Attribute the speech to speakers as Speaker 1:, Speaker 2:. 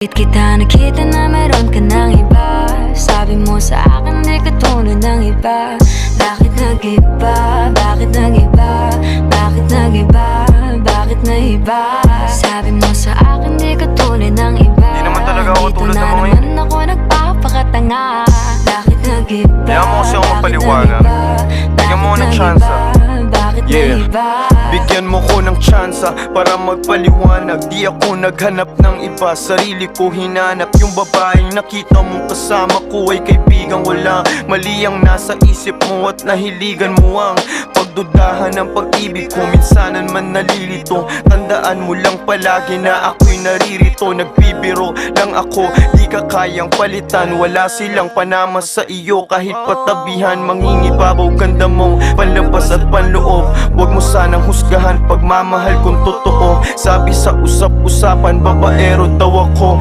Speaker 1: Bakit kita nakita na meron ka ng iba? Sabi mo sa akin di ka tulad ng iba. Bakit nag-iba? Bakit nag-iba? Bakit nag-iba? Bakit nag-iba? Sabi mo sa akin di ka tulad ng iba.
Speaker 2: Di naman talaga ako tulad ng mga
Speaker 1: yun. Dito na naman ako nagpapakatanga. Bakit nag-iba?
Speaker 2: Kaya mo kasi ako mapaliwanag. Bigyan mo ako ng tsansa. Yeah. Bigyan mo ko ng tsansa para magpaliwanag. Di ako naghanap ng iba, sarili ko hinanap. Yung babaeng nakita mong kasama ko ay kaibigan. Wala mali ang nasa isip mo at nahiligan mo ang pagdudahan ng pag-ibig ko. Minsanan man nalilito, tandaan mo lang palagi na ako'y naririto. Nagbibiro lang ako, di ka kayang palitan. Wala silang panama sa iyo kahit patabihan. Mangingibabaw ganda mong panlabas at panloob. Huwag mo sanang husgahan pagmamahal kung totoo. Sabi sa usap-usapan, babaero daw ako.